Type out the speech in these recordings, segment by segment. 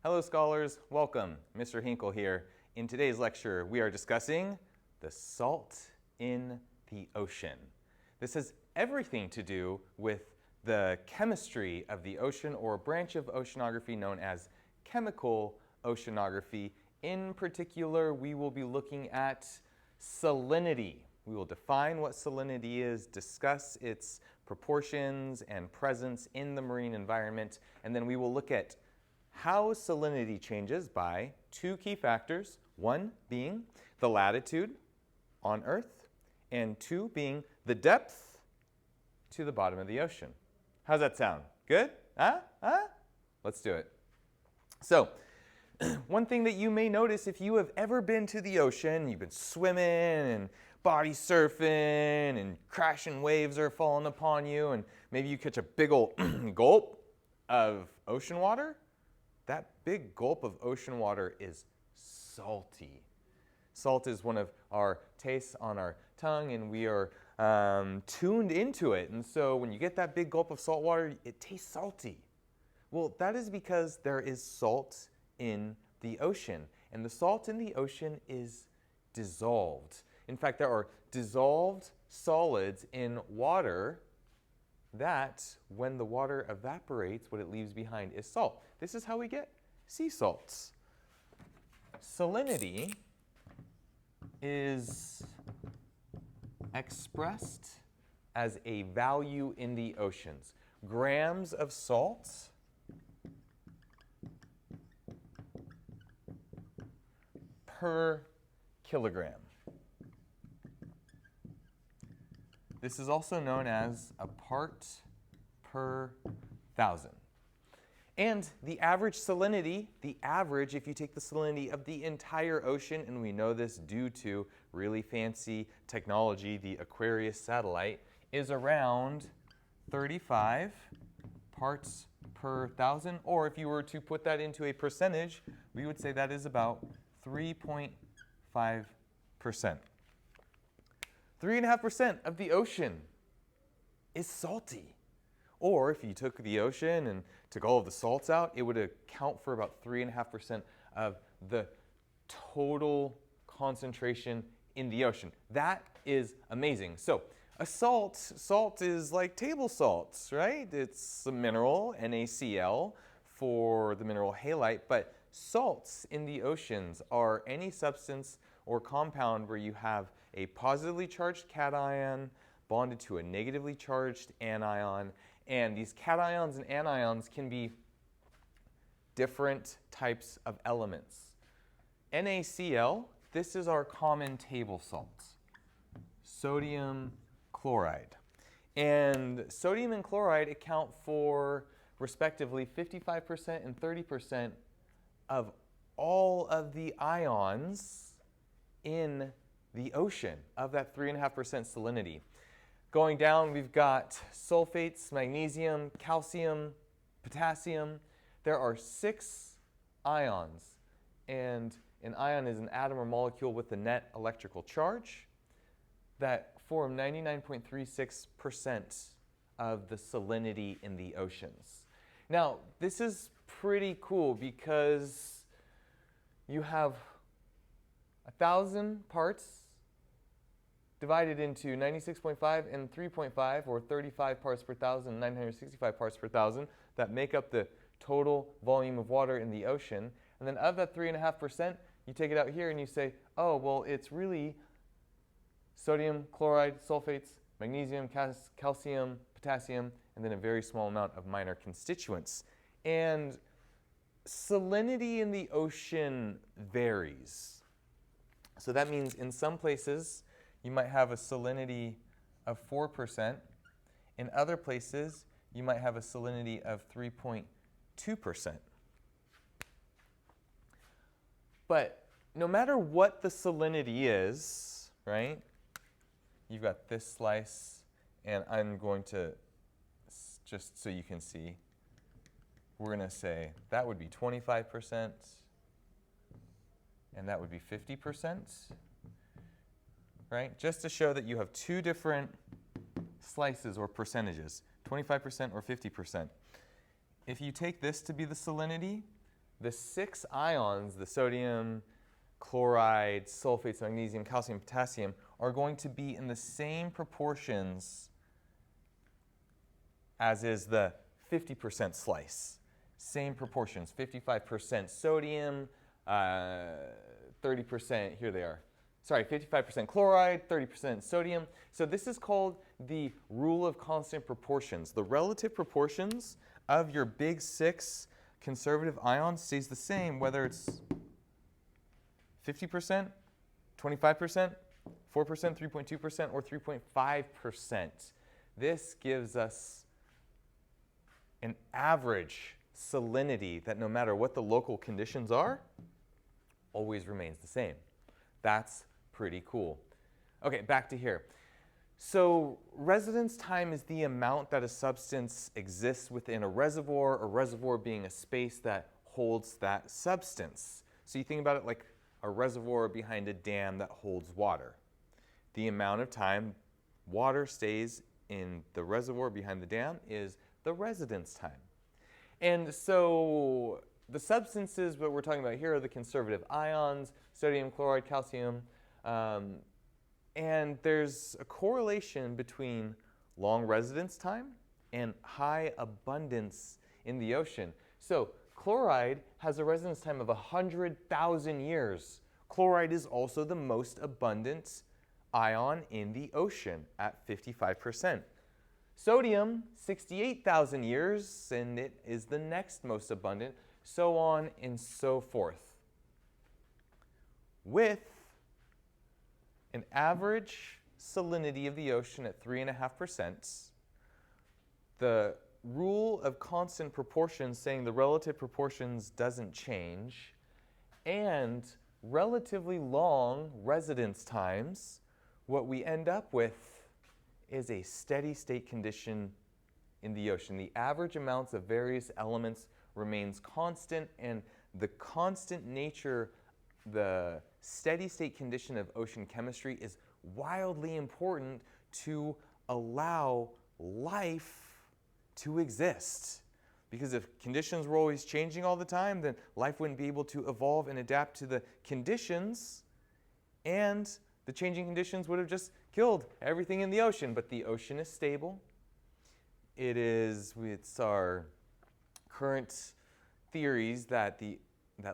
Hello scholars, welcome. Mr. Hinkle here. In today's lecture, we are discussing the salt in the ocean. This has everything to do with the chemistry of the ocean, or a branch of oceanography known as chemical oceanography. In particular, we will be looking at salinity. We will define what salinity is, discuss its proportions and presence in the marine environment, and then we will look at how salinity changes by two key factors, one being the latitude on Earth, and two being the depth to the bottom of the ocean. How's that sound? Good? Let's do it. So, one thing that you may notice if you have ever been to the ocean, you've been swimming and body surfing and crashing waves are falling upon you, and maybe you catch a big old gulp of ocean water. That big gulp of ocean water is salty. Salt is one of our tastes on our tongue, and we are tuned into it. And so when you get that big gulp of salt water, it tastes salty. Well, that is because there is salt in the ocean. And the salt in the ocean is dissolved. In fact, there are dissolved solids in water that, when the water evaporates, what it leaves behind is salt. This is how we get sea salts. Salinity is expressed as a value in the oceans. Grams of salt per kilogram. This is also known as a part per thousand. And the average salinity, if you take the salinity of the entire ocean, and we know this due to really fancy technology, the Aquarius satellite, is around 35 parts per thousand. Or if you were to put that into a percentage, we would say that is about 3.5%. 3.5% of the ocean is salty. Or if you took the ocean and took all of the salts out, it would account for about 3.5% of the total concentration in the ocean. That is amazing. So salt is like table salts, right? It's a mineral, NaCl, for the mineral halite, but salts in the oceans are any substance or compound where you have a positively charged cation bonded to a negatively charged anion. And these cations and anions can be different types of elements. NaCl, this is our common table salt, sodium chloride. And sodium and chloride account for, respectively, 55% and 30% of all of the ions in the ocean, of that 3.5% salinity. Going down, we've got sulfates, magnesium, calcium, potassium. There are 6 ions, and an ion is an atom or molecule with a net electrical charge that form 99.36% of the salinity in the oceans. Now, this is pretty cool because you have 1,000 parts divided into 96.5 and 3.5, or 35 parts per thousand, 965 parts per thousand, that make up the total volume of water in the ocean. And then of that 3.5%, you take it out here and you say, oh, well, it's really sodium, chloride, sulfates, magnesium, calcium, potassium, and then a very small amount of minor constituents. And salinity in the ocean varies. So that means in some places, you might have a salinity of 4%. In other places, you might have a salinity of 3.2%. But no matter what the salinity is, right, you've got this slice, and I'm going to, just so you can see, we're going to say that would be 25%, and that would be 50%. Right? Just to show that you have two different slices or percentages, 25% or 50%. If you take this to be the salinity, the 6 ions, the sodium, chloride, sulfates, magnesium, calcium, potassium, are going to be in the same proportions as is the 50% slice. Same proportions, 55% sodium, 30%, here they are. Sorry, 55% chloride, 30% sodium. So this is called the rule of constant proportions. The relative proportions of your big 6 conservative ions stays the same whether it's 50%, 25%, 4%, 3.2%, or 3.5%. This gives us an average salinity that no matter what the local conditions are, always remains the same. That's pretty cool. Okay, back to here. So residence time is the amount that a substance exists within a reservoir being a space that holds that substance. So you think about it like a reservoir behind a dam that holds water. The amount of time water stays in the reservoir behind the dam is the residence time. And so the substances that we're talking about here are the conservative ions, sodium, chloride, calcium, and there's a correlation between long residence time and high abundance in the ocean. So chloride has a residence time of 100,000 years. Chloride is also the most abundant ion in the ocean at 55%. Sodium, 68,000 years, and it is the next most abundant, so on and so forth. With an average salinity of the ocean at 3.5%, the rule of constant proportions saying the relative proportions doesn't change, and relatively long residence times, what we end up with is a steady state condition in the ocean. The average amounts of various elements remains constant, and the constant nature, the steady state condition of ocean chemistry is wildly important to allow life to exist. Because if conditions were always changing all the time, then life wouldn't be able to evolve and adapt to the conditions, and the changing conditions would have just killed everything in the ocean. But the ocean is stable. It's our current theories that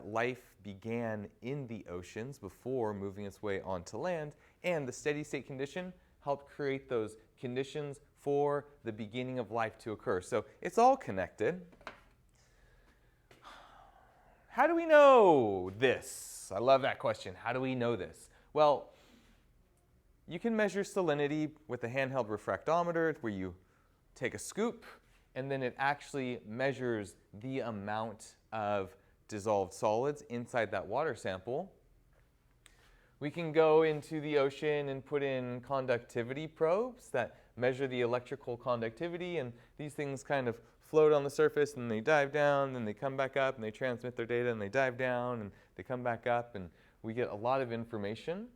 life began in the oceans before moving its way onto land, and the steady state condition helped create those conditions for the beginning of life to occur. So it's all connected. How do we know this? I love that question. How do we know this? Well, you can measure salinity with a handheld refractometer where you take a scoop and then it actually measures the amount of dissolved solids inside that water sample. We can go into the ocean and put in conductivity probes that measure the electrical conductivity, and these things kind of float on the surface and they dive down, then they come back up and they transmit their data, and they dive down and they come back up, and we get a lot of information.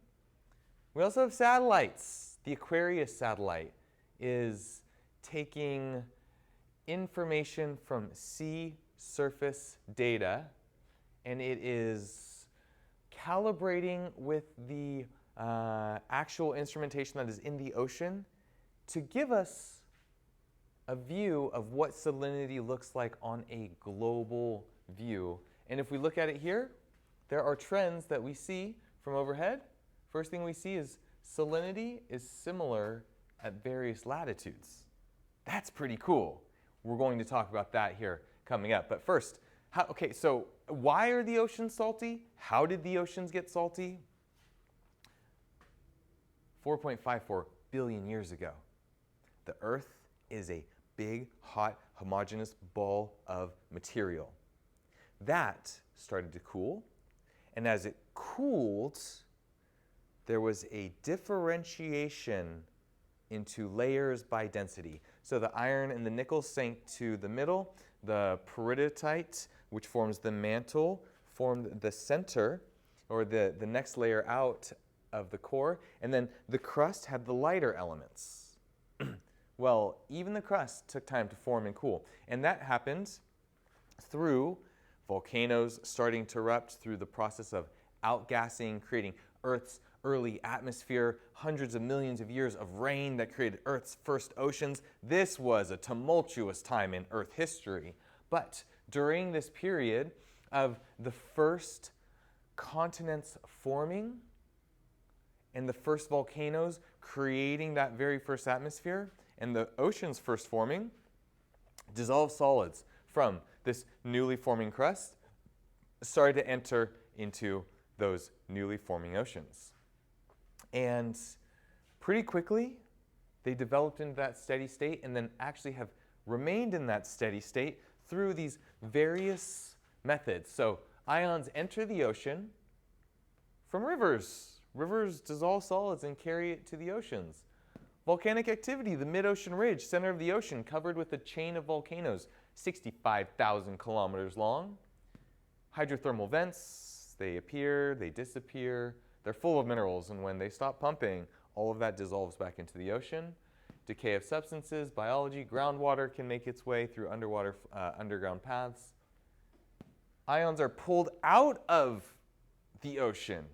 We also have satellites. The Aquarius satellite is taking information from sea surface data, and it is calibrating with the actual instrumentation that is in the ocean to give us a view of what salinity looks like on a global view. And if we look at it here, there are trends that we see from overhead. First thing we see is salinity is similar at various latitudes. That's pretty cool. We're going to talk about that here coming up. But first, so why are the oceans salty? How did the oceans get salty? 4.54 billion years ago. The Earth is a big, hot, homogeneous ball of material. That started to cool, and as it cooled, there was a differentiation into layers by density. So the iron and the nickel sank to the middle. The peridotite, which forms the mantle, formed the center, or the next layer out of the core. And then the crust had the lighter elements. Well, even the crust took time to form and cool. And that happened through volcanoes starting to erupt through the process of outgassing, creating Earth's early atmosphere, hundreds of millions of years of rain that created Earth's first oceans. This was a tumultuous time in Earth history. But during this period of the first continents forming and the first volcanoes creating that very first atmosphere and the oceans first forming, dissolved solids from this newly forming crust started to enter into those newly forming oceans. And pretty quickly, they developed into that steady state and then actually have remained in that steady state through these various methods. So ions enter the ocean from rivers. Rivers dissolve solids and carry it to the oceans. Volcanic activity, the mid-ocean ridge, center of the ocean, covered with a chain of volcanoes, 65,000 kilometers long. Hydrothermal vents, they appear, they disappear. They're full of minerals, and when they stop pumping, all of that dissolves back into the ocean. Decay of substances, biology, groundwater can make its way through underground paths. Ions are pulled out of the ocean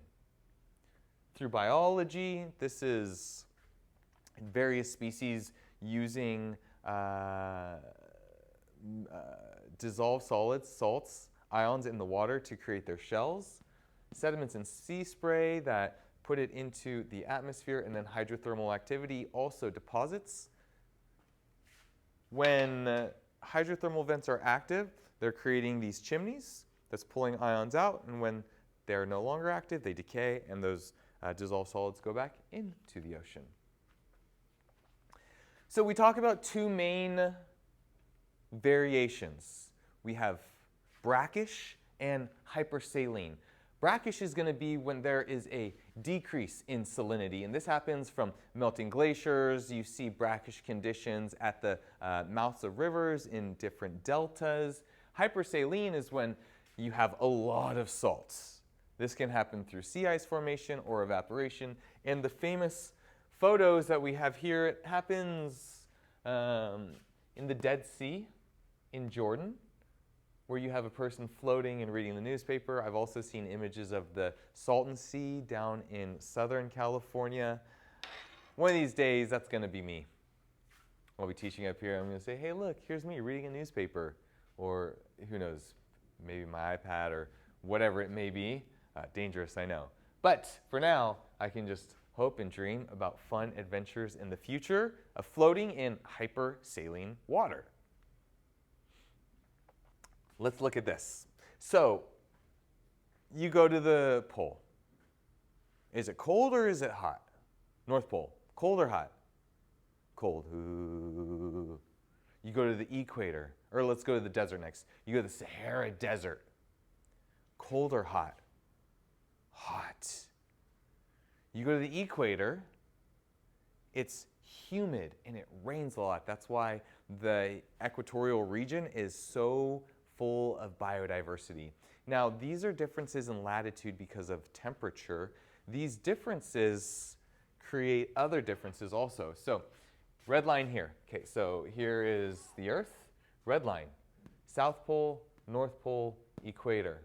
through biology. This is various species using dissolved solids, salts, ions in the water to create their shells. Sediments and sea spray that put it into the atmosphere, and then hydrothermal activity also deposits. When hydrothermal vents are active, they're creating these chimneys that's pulling ions out, and when they're no longer active, they decay, and those dissolved solids go back into the ocean. So we talk about two main variations. We have brackish and hypersaline. Brackish is going to be when there is a decrease in salinity, and this happens from melting glaciers. You see brackish conditions at the mouths of rivers in different deltas. Hypersaline is when you have a lot of salts. This can happen through sea ice formation or evaporation. And the famous photos that we have here, it happens in the Dead Sea in Jordan, where you have a person floating and reading the newspaper. I've also seen images of the Salton Sea down in Southern California. One of these days, that's going to be me. I'll be teaching up here. I'm going to say, hey, look, here's me reading a newspaper. Or who knows, maybe my iPad or whatever it may be. Dangerous, I know. But for now, I can just hope and dream about fun adventures in the future of floating in hypersaline water. Let's look at this. So you go to the pole. Is it cold or is it hot? North Pole, cold or hot? Cold. Ooh. You go to the equator, or let's go to the desert next. You go to the Sahara Desert. Cold or hot? Hot. You go to the equator, it's humid and it rains a lot. That's why the equatorial region is so full of biodiversity. Now, these are differences in latitude because of temperature. These differences create other differences also. So, red line here. Okay, so here is the Earth, red line. South Pole, North Pole, equator.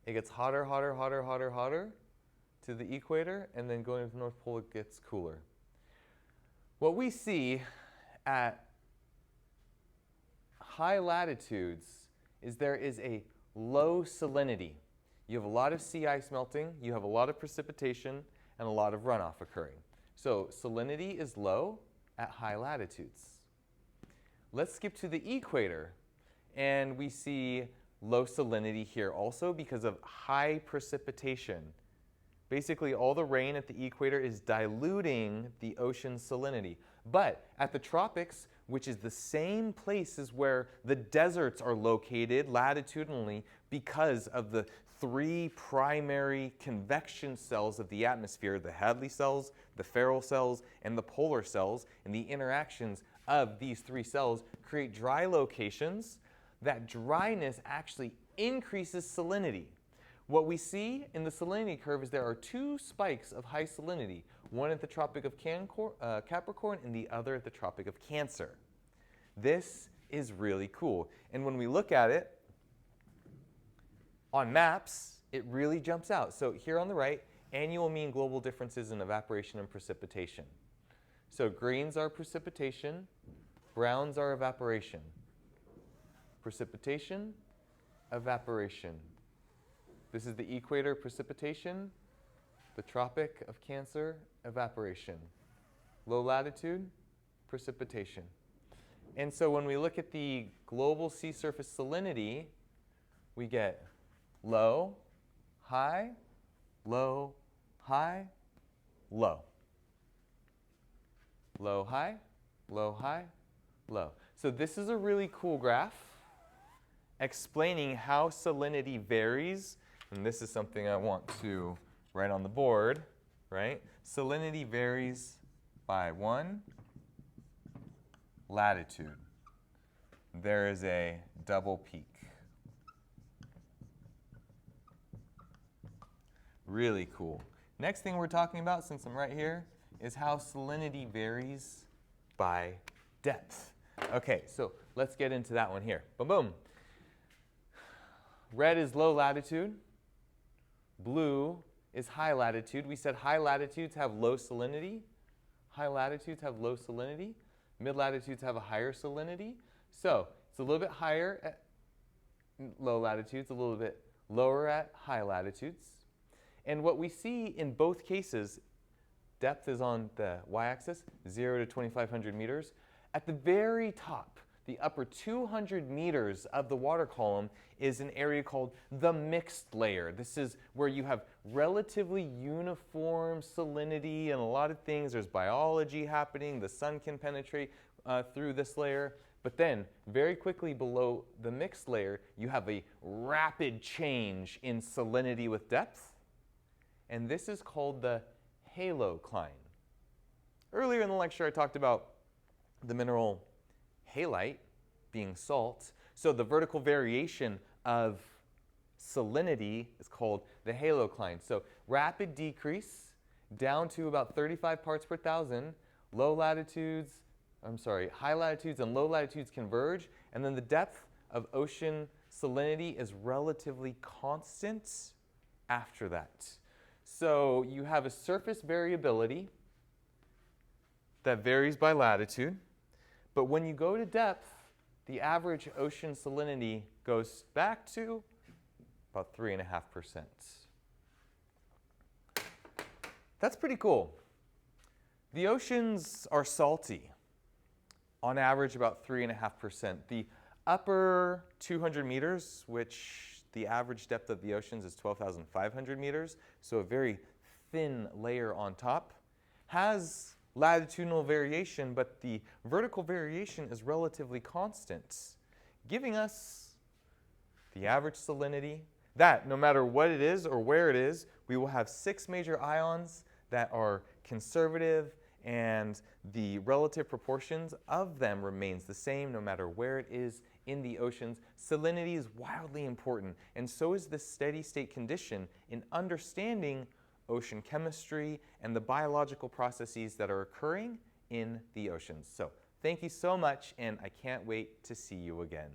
It gets hotter, hotter, hotter, hotter, hotter to the equator, and then going to the North Pole, it gets cooler. What we see at high latitudes is there is a low salinity. You have a lot of sea ice melting, you have a lot of precipitation, and a lot of runoff occurring. So salinity is low at high latitudes. Let's skip to the equator, and we see low salinity here also because of high precipitation. Basically, all the rain at the equator is diluting the ocean's salinity. But at the tropics, which is the same place as where the deserts are located latitudinally because of the three primary convection cells of the atmosphere, the Hadley cells, the Ferrel cells, and the polar cells, and the interactions of these three cells create dry locations. That dryness actually increases salinity. What we see in the salinity curve is there are two spikes of high salinity, one at the Tropic of Capricorn and the other at the Tropic of Cancer. This is really cool. And when we look at it, On maps, it really jumps out. So here on the right, annual mean global differences in evaporation and precipitation. So greens are precipitation, browns are evaporation. Precipitation, evaporation. This is the equator, precipitation. The Tropic of Cancer, evaporation. Low latitude, precipitation. And so when we look at the global sea surface salinity, we get low, high, low, high, low. Low, high, low, high, low. So this is a really cool graph explaining how salinity varies. And this is something I want to write on the board, right? Salinity varies by 1, latitude. There is a double peak. Really cool. Next thing we're talking about, since I'm right here, is how salinity varies by depth. Okay, so let's get into that one here. Boom, boom. Red is low latitude. Blue is high latitude. We said high latitudes have low salinity. High latitudes have low salinity. Mid latitudes have a higher salinity. So it's a little bit higher at low latitudes, a little bit lower at high latitudes. And what we see in both cases, depth is on the y-axis, 0 to 2,500 meters. At the very top, the upper 200 meters of the water column is an area called the mixed layer. This is where you have relatively uniform salinity and a lot of things. There's biology happening. The sun can penetrate through this layer. But then, very quickly below the mixed layer, you have a rapid change in salinity with depth. And this is called the halocline. Earlier in the lecture, I talked about the mineral halite being salt. So the vertical variation of salinity is called the halocline. So rapid decrease down to about 35 parts per thousand. High latitudes and low latitudes converge, and then the depth of ocean salinity is relatively constant after that. So you have a surface variability that varies by latitude, but when you go to depth, the average ocean salinity goes back to about 3.5%. That's pretty cool. The oceans are salty, on average about 3.5%. The upper 200 meters, which the average depth of the oceans is 12,500 meters, so a very thin layer on top, has latitudinal variation, but the vertical variation is relatively constant, giving us the average salinity that no matter what it is or where it is, we will have 6 major ions that are conservative, and the relative proportions of them remains the same no matter where it is in the oceans. Salinity is wildly important, and so is this steady state condition in understanding ocean chemistry and the biological processes that are occurring in the oceans. So thank you so much, and I can't wait to see you again.